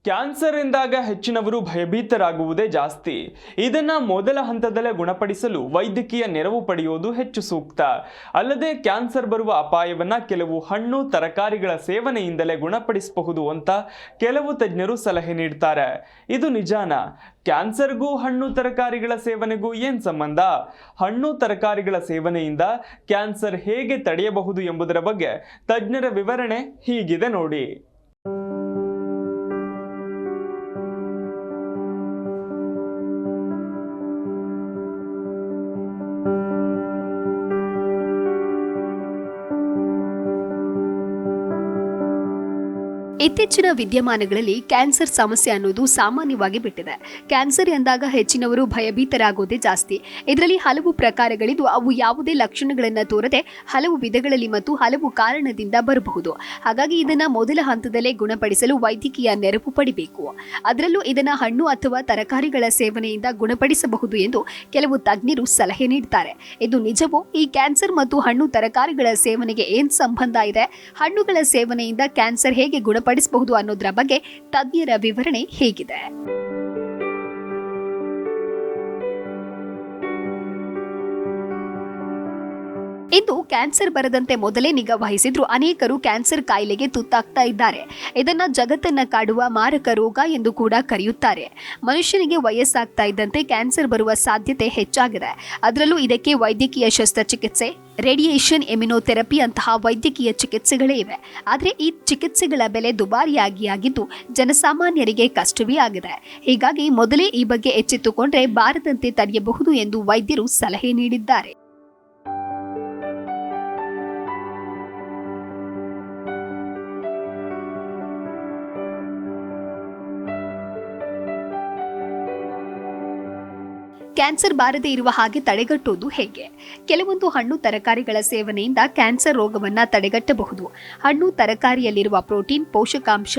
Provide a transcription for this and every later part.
Cancer ಎಂದಾಗ ಹೆಚ್ಚಿನವರು ಭಯಭೀತರಾಗುವುದೇ ಜಾಸ್ತಿ. ಇದನ್ನ ಮೊದಲ ಹಂತದಲ್ಲೇ ಗುಣಪಡಿಸಲು ವೈದ್ಯಕೀಯ ನೆರವು ಪಡೆಯುವುದು ಹೆಚ್ಚು ಸೂಕ್ತ. ಅಲ್ಲದೆ ಕ್ಯಾನ್ಸರ್ ಬರುವ ಅಪಾಯವನ್ನ ಕೆಲವು ಹಣ್ಣು ತರಕಾರಿಗಳ ಸೇವನೆಯಿಂದಲೇ ಗುಣಪಡಿಸಬಹುದು ಅಂತ ಕೆಲವು ತಜ್ಞರು ಸಲಹೆ ನೀಡ್ತಾರೆ. ಇದು ನಿಜಾನಾ? ಕ್ಯಾನ್ಸರ್ಗೂ ಹಣ್ಣು ತರಕಾರಿಗಳ ಸೇವನೆಗೂ ಏನ್ ಸಂಬಂಧ? ಹಣ್ಣು ತರಕಾರಿಗಳ ಸೇವನೆಯಿಂದ ಕ್ಯಾನ್ಸರ್ ಹೇಗೆ ತಡೆಯಬಹುದು ಎಂಬುದರ ಬಗ್ಗೆ ತಜ್ಞರ ವಿವರಣೆ ಹೀಗಿದೆ ನೋಡಿ. ಇತ್ತೀಚಿನ ವಿದ್ಯಮಾನಗಳಲ್ಲಿ ಕ್ಯಾನ್ಸರ್ ಸಮಸ್ಯೆ ಅನ್ನೋದು ಸಾಮಾನ್ಯವಾಗಿ ಬಿಟ್ಟಿದೆ. ಕ್ಯಾನ್ಸರ್ ಎಂದಾಗ ಹೆಚ್ಚಿನವರು ಭಯಭೀತರಾಗೋದೇ ಜಾಸ್ತಿ. ಇದರಲ್ಲಿ ಹಲವು ಪ್ರಕಾರಗಳಿದ್ದು ಅವು ಯಾವುದೇ ಲಕ್ಷಣಗಳನ್ನು ತೋರದೆ ಹಲವು ವಿಧಗಳಲ್ಲಿ ಮತ್ತು ಹಲವು ಕಾರಣದಿಂದ ಬರಬಹುದು. ಹಾಗಾಗಿ ಇದನ್ನ ಮೊದಲ ಹಂತದಲ್ಲೇ ಗುಣಪಡಿಸಲು ವೈದ್ಯಕೀಯ ನೆರವು ಪಡಿಬೇಕು. ಅದರಲ್ಲೂ ಇದನ್ನ ಹಣ್ಣು ಅಥವಾ ತರಕಾರಿಗಳ ಸೇವನೆಯಿಂದ ಗುಣಪಡಿಸಬಹುದು ಎಂದು ಕೆಲವು ತಜ್ಞರು ಸಲಹೆ ನೀಡುತ್ತಾರೆ. ಇದು ನಿಜವೋ? ಈ ಕ್ಯಾನ್ಸರ್ ಮತ್ತು ಹಣ್ಣು ತರಕಾರಿಗಳ ಸೇವನೆಗೆ ಏನ್ ಸಂಬಂಧ ಇದೆ? ಹಣ್ಣುಗಳ ಸೇವನೆಯಿಂದ ಕ್ಯಾನ್ಸರ್ ಹೇಗೆ ಗುಣಪಡಿಸಬಹುದು ಅನ್ನೋದರ ಬಗ್ಗೆ ತಜ್ಞರ ವಿವರಣೆ ಹೇಗಿದೆ. ಇಂದು ಕ್ಯಾನ್ಸರ್ ಬರದಂತೆ ಮೊದಲೇ ನಿಗಾ ವಹಿಸಿದ್ರು ಅನೇಕರು ಕ್ಯಾನ್ಸರ್ ಕಾಯಿಲೆಗೆ ತುತ್ತಾಗ್ತಾ ಇದ್ದಾರೆ. ಇದನ್ನ ಜಗತ್ತನ್ನ ಕಾಡುವ ಮಾರಕ ರೋಗ ಎಂದು ಕೂಡ ಕರೆಯುತ್ತಾರೆ. ಮನುಷ್ಯನಿಗೆ ವಯಸ್ಸಾಗ್ತಾ ಇದ್ದಂತೆ ಕ್ಯಾನ್ಸರ್ ಬರುವ ಸಾಧ್ಯತೆ ಹೆಚ್ಚಾಗಿದೆ. ಅದರಲ್ಲೂ ಇದಕ್ಕೆ ವೈದ್ಯಕೀಯ ಶಸ್ತ್ರಚಿಕಿತ್ಸೆ, ರೇಡಿಯೇಷನ್, ಇಮ್ಯುನೋಥೆರಪಿ ಅಂತಹ ವೈದ್ಯಕೀಯ ಚಿಕಿತ್ಸೆಗಳೇ ಇವೆ. ಆದರೆ ಈ ಚಿಕಿತ್ಸೆಗಳ ಬೆಲೆ ದುಬಾರಿಯಾಗಿದ್ದು ಜನಸಾಮಾನ್ಯರಿಗೆ ಕಷ್ಟವೇ ಆಗಿದೆ. ಹೀಗಾಗಿ ಮೊದಲೇ ಈ ಬಗ್ಗೆ ಎಚ್ಚೆತ್ತುಕೊಂಡ್ರೆ ಬಾರದಂತೆ ತಡೆಯಬಹುದು ಎಂದು ವೈದ್ಯರು ಸಲಹೆ ನೀಡಿದ್ದಾರೆ. ಕ್ಯಾನ್ಸರ್ ಬಾರದೇ ಇರುವ ಹಾಗೆ ತಡೆಗಟ್ಟುವುದು ಹೇಗೆ? ಕೆಲವೊಂದು ಹಣ್ಣು ತರಕಾರಿಗಳ ಸೇವನೆಯಿಂದ ಕ್ಯಾನ್ಸರ್ ರೋಗವನ್ನ ತಡೆಗಟ್ಟಬಹುದು. ಹಣ್ಣು ತರಕಾರಿಯಲ್ಲಿರುವ ಪ್ರೋಟೀನ್, ಪೋಷಕಾಂಶ,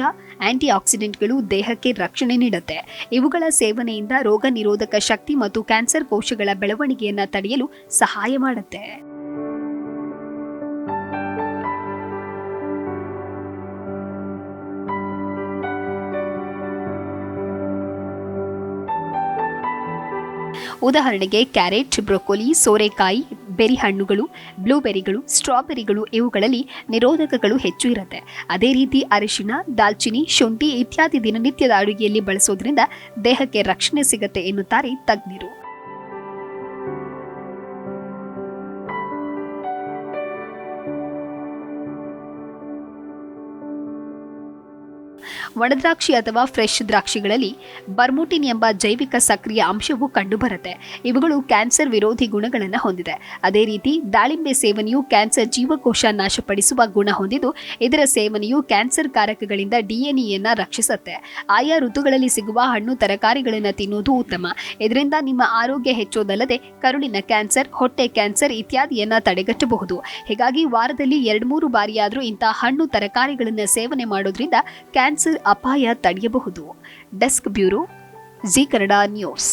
ಆಂಟಿ ಆಕ್ಸಿಡೆಂಟ್ಗಳು ದೇಹಕ್ಕೆ ರಕ್ಷಣೆ ನೀಡುತ್ತೆ. ಇವುಗಳ ಸೇವನೆಯಿಂದ ರೋಗ ನಿರೋಧಕ ಶಕ್ತಿ ಮತ್ತು ಕ್ಯಾನ್ಸರ್ ಕೋಶಗಳ ಬೆಳವಣಿಗೆಯನ್ನ ತಡೆಯಲು ಸಹಾಯ ಮಾಡುತ್ತೆ. ಉದಾಹರಣೆಗೆ ಕ್ಯಾರೆಟ್, ಬ್ರೊಕೊಲಿ, ಸೋರೆಕಾಯಿ, ಬೆರಿ ಹಣ್ಣುಗಳು, ಬ್ಲೂಬೆರಿಗಳು, ಸ್ಟ್ರಾಬೆರಿಗಳು ಇವುಗಳಲ್ಲಿ ನಿರೋಧಕಗಳು ಹೆಚ್ಚು ಇರುತ್ತೆ. ಅದೇ ರೀತಿ ಅರಿಶಿನ, ದಾಲ್ಚಿನ್ನಿ, ಶುಂಠಿ ಇತ್ಯಾದಿ ದಿನನಿತ್ಯದ ಅಡುಗೆಯಲ್ಲಿ ಬಳಸೋದ್ರಿಂದ ದೇಹಕ್ಕೆ ರಕ್ಷಣೆ ಸಿಗುತ್ತೆ ಎನ್ನುತ್ತಾರೆ ತಜ್ಞರು. ಒಣದ್ರಾಕ್ಷಿ ಅಥವಾ ಫ್ರೆಶ್ ದ್ರಾಕ್ಷಿಗಳಲ್ಲಿ ಬರ್ಮುಟಿನ್ ಎಂಬ ಜೈವಿಕ ಸಕ್ರಿಯ ಅಂಶವು ಕಂಡುಬರುತ್ತೆ. ಇವುಗಳು ಕ್ಯಾನ್ಸರ್ ವಿರೋಧಿ ಗುಣಗಳನ್ನು ಹೊಂದಿದೆ. ಅದೇ ರೀತಿ ದಾಳಿಂಬೆ ಸೇವನೆಯು ಕ್ಯಾನ್ಸರ್ ಜೀವಕೋಶ ನಾಶಪಡಿಸುವ ಗುಣ ಹೊಂದಿದ್ದು ಇದರ ಸೇವನೆಯು ಕ್ಯಾನ್ಸರ್ ಕಾರಕಗಳಿಂದ ಡಿಎನ್ಎಯನ್ನು ರಕ್ಷಿಸುತ್ತೆ. ಆಯಾ ಋತುಗಳಲ್ಲಿ ಸಿಗುವ ಹಣ್ಣು ತರಕಾರಿಗಳನ್ನು ತಿನ್ನುವುದು ಉತ್ತಮ. ಇದರಿಂದ ನಿಮ್ಮ ಆರೋಗ್ಯ ಹೆಚ್ಚೋದಲ್ಲದೆ ಕರುಳಿನ ಕ್ಯಾನ್ಸರ್, ಹೊಟ್ಟೆ ಕ್ಯಾನ್ಸರ್ ಇತ್ಯಾದಿಯನ್ನ ತಡೆಗಟ್ಟಬಹುದು. ಹೀಗಾಗಿ ವಾರದಲ್ಲಿ 2-3 ಬಾರಿಯಾದರೂ ಇಂತಹ ಹಣ್ಣು ತರಕಾರಿಗಳನ್ನು ಸೇವನೆ ಮಾಡೋದ್ರಿಂದ ಕ್ಯಾನ್ಸರ್ ಅಪಾಯ ತಡೆಯಬಹುದು. Desk bureau, G Kannada news.